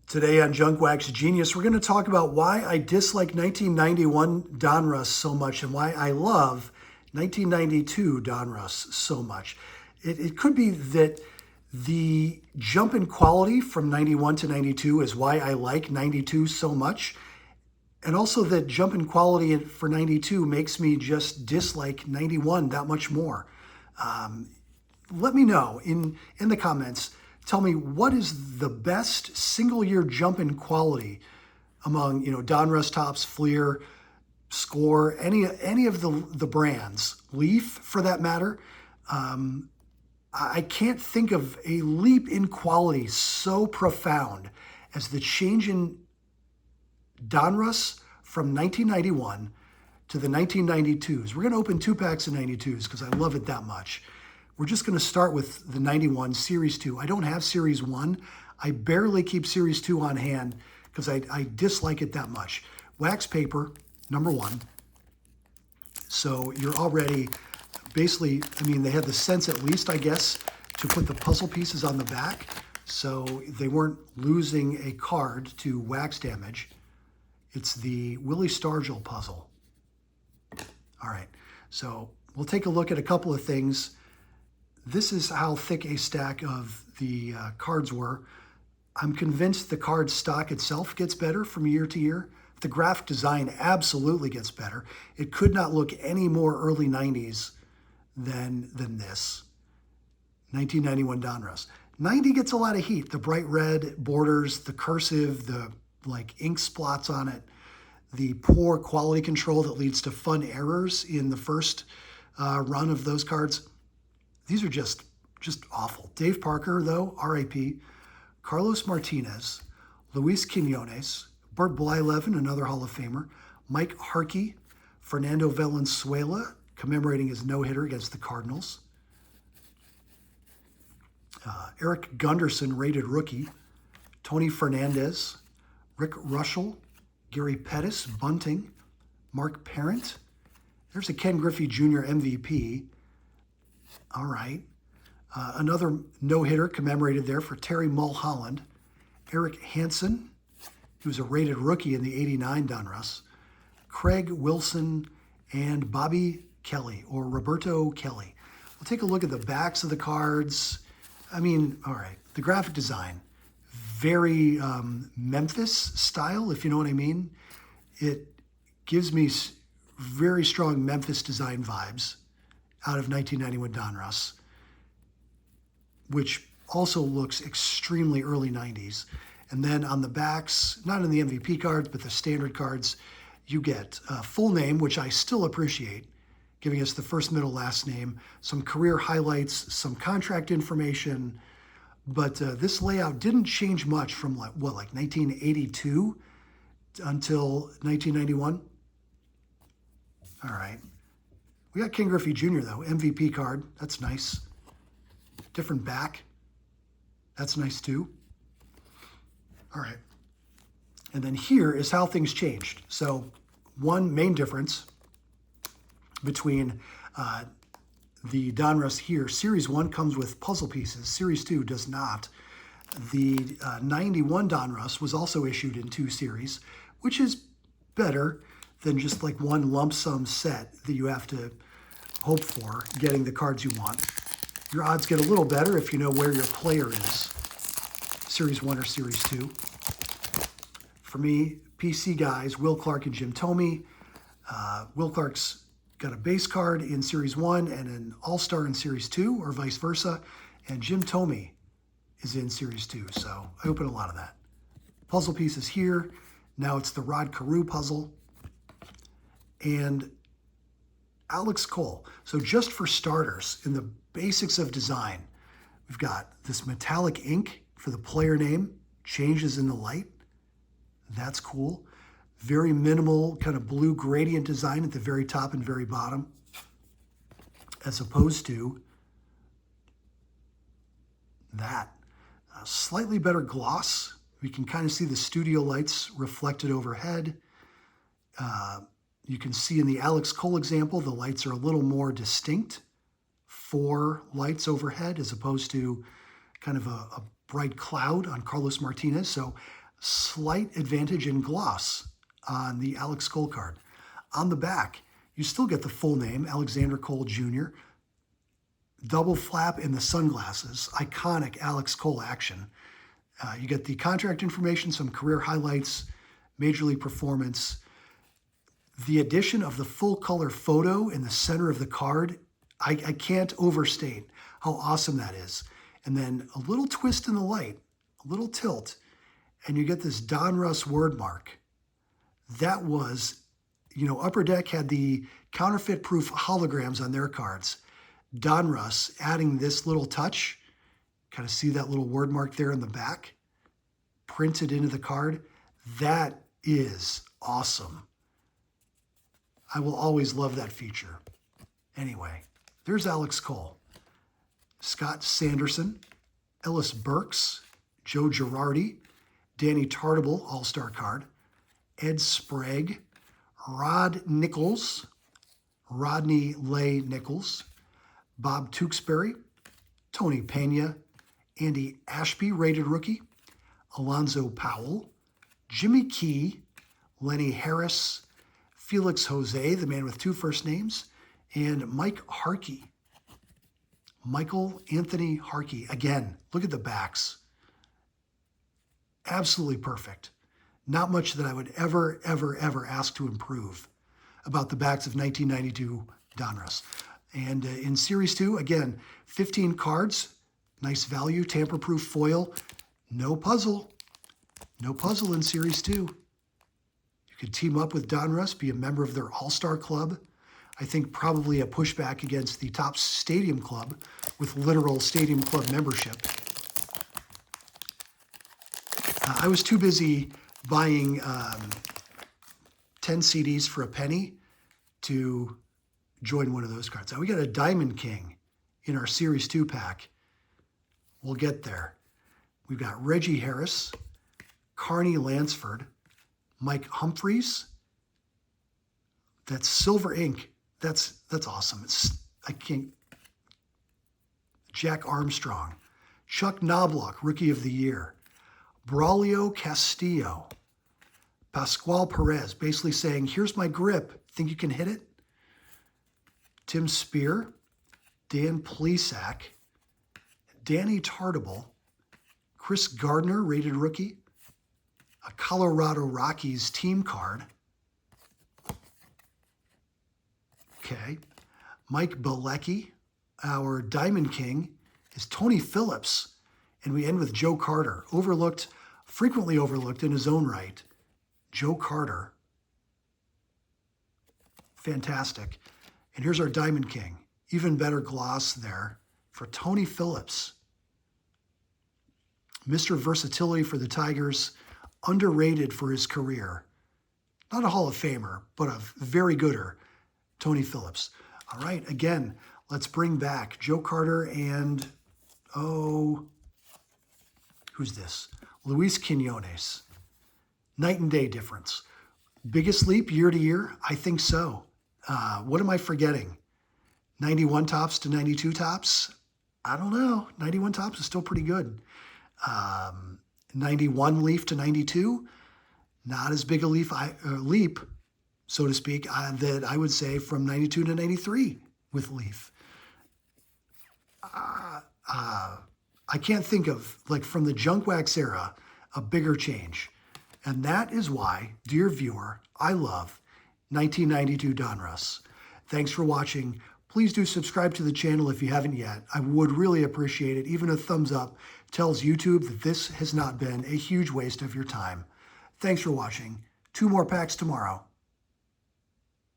Today on Junk Wax Genius, we're going to talk about why I dislike 1991 Donruss so much and why I love 1992 Donruss so much. It could be that the jump in quality from 91 to 92 is why I like 92 so much. And also that jump in quality for 92 makes me just dislike 91 that much more. Let me know in the comments. Tell me, what is the best single-year jump in quality among, Donruss, Topps, Fleer, Score, any of the brands, Leaf for that matter. I can't think of a leap in quality so profound as the change in Donruss from 1991 to the 1992s. We're going to open 2 packs of 92s because I love it that much. We're just going to start with the 91 Series 2. I don't have Series 1. I barely keep Series 2 on hand because I dislike it that much. Wax paper, number 1. So you're already, basically, they had the sense at least, I guess, to put the puzzle pieces on the back so they weren't losing a card to wax damage. It's the Willie Stargell puzzle. All right, so we'll take a look at a couple of things. This is how thick a stack of the cards were. I'm convinced the card stock itself gets better from year to year. The graphic design absolutely gets better. It could not look any more early 90s than this. 1991 Donruss. 90 gets a lot of heat. The bright red borders, the cursive, the ink splots on it, the poor quality control that leads to fun errors in the first run of those cards. These are just awful. Dave Parker, though, R.I.P., Carlos Martinez, Luis Quinones, Bert Blyleven, another Hall of Famer, Mike Harkey, Fernando Valenzuela, commemorating his no-hitter against the Cardinals, Eric Gunderson, rated rookie, Tony Fernandez, Rick Russell, Gary Pettis, bunting, Mark Parent. There's a Ken Griffey Jr. MVP. All right. Another no-hitter commemorated there for Terry Mulholland. Eric Hansen, he was a rated rookie in the 89 Donruss. Craig Wilson and Bobby Kelly, or Roberto Kelly. We'll take a look at the backs of the cards. All right. The graphic design, very Memphis style, if you know what I mean. It gives me very strong Memphis design vibes out of 1991 Donruss, which also looks extremely early 90s. And then on the backs, not in the MVP cards, but the standard cards, you get a full name, which I still appreciate, giving us the first, middle, last name, some career highlights, some contract information. But this layout didn't change much from, 1982 until 1991? All right. We got Ken Griffey Jr., though, MVP card. That's nice. Different back. That's nice, too. All right. And then here is how things changed. So one main difference between the Donruss here, Series 1 comes with puzzle pieces. Series 2 does not. The 91 Donruss was also issued in 2 series, which is better than just one lump sum set that you have to hope for getting the cards you want. Your odds get a little better if you know where your player is, Series 1 or Series 2. For me, PC guys, Will Clark and Jim Thome. Will Clark's got a base card in Series 1 and an All-Star in Series 2, or vice versa. And Jim Thome is in Series 2, so I open a lot of that. Puzzle pieces here. Now it's the Rod Carew puzzle. And Alex Cole. So just for starters, in the basics of design, we've got this metallic ink for the player name, changes in the light. That's cool. Very minimal kind of blue gradient design at the very top and very bottom, as opposed to that. Slightly better gloss. We can kind of see the studio lights reflected overhead. You can see in the Alex Cole example, the lights are a little more distinct. 4 lights overhead as opposed to kind of a bright cloud on Carlos Martinez. So Slight advantage in gloss on the Alex Cole card. On the back, you still get the full name, Alexander Cole Jr., double flap in the sunglasses, iconic Alex Cole action. You get the contract information, some career highlights, major league performance. The addition of the full color photo in the center of the card, I can't overstate how awesome that is. And then a little twist in the light, a little tilt, and you get this Donruss word mark. That was, Upper Deck had the counterfeit proof holograms on their cards. Donruss adding this little touch, kind of see that little word mark there in the back, printed into the card. That is awesome. I will always love that feature. Anyway, there's Alex Cole, Scott Sanderson, Ellis Burks, Joe Girardi, Danny Tartable, All-Star card, Ed Sprague, Rod Nichols, Rodney Lay Nichols, Bob Tewksbury, Tony Pena, Andy Ashby, rated rookie, Alonzo Powell, Jimmy Key, Lenny Harris, Felix Jose, the man with 2 first names, and Mike Harkey. Michael Anthony Harkey. Again, look at the backs. Absolutely perfect. Not much that I would ever, ever, ever ask to improve about the backs of 1992 Donruss. And in Series 2, again, 15 cards, nice value, tamper-proof foil, no puzzle. No puzzle in Series 2. You could team up with Donruss, be a member of their All-Star Club. I think probably a pushback against the Topps Stadium Club with literal Stadium Club membership. I was too busy buying 10 CDs for a penny to join one of those cards. Now we got a Diamond King in our Series 2 pack. We'll get there. We've got Reggie Harris, Carney Lansford, Mike Humphreys. That's silver ink. That's awesome. Jack Armstrong, Chuck Knobloch, Rookie of the Year, Braulio Castillo, Pascual Perez, basically saying, here's my grip. Think you can hit it? Tim Spear, Dan Plesac, Danny Tartable, Chris Gardner, rated rookie, a Colorado Rockies team card. Okay. Mike Bilecki. Our Diamond King is Tony Phillips. And we end with Joe Carter. Frequently overlooked in his own right. Joe Carter. Fantastic. And here's our Diamond King. Even better gloss there for Tony Phillips. Mr. Versatility for the Tigers. Underrated for his career. Not a Hall of Famer, but a very gooder. Tony Phillips. All right, again, let's bring back Joe Carter and, who's this? Luis Quinones. Night and day difference. Biggest leap year to year? I think so. What am I forgetting? 91 tops to 92 tops? I don't know. 91 tops is still pretty good. 91 leaf to 92? Not as big a leap, so to speak, that I would say from 92 to 93 with leaf. I can't think of, like from the junk wax era, a bigger change. And that is why, dear viewer, I love 1992 Donruss. Thanks for watching. Please do subscribe to the channel if you haven't yet. I would really appreciate it. Even a thumbs up tells YouTube that this has not been a huge waste of your time. Thanks for watching. 2 more packs tomorrow.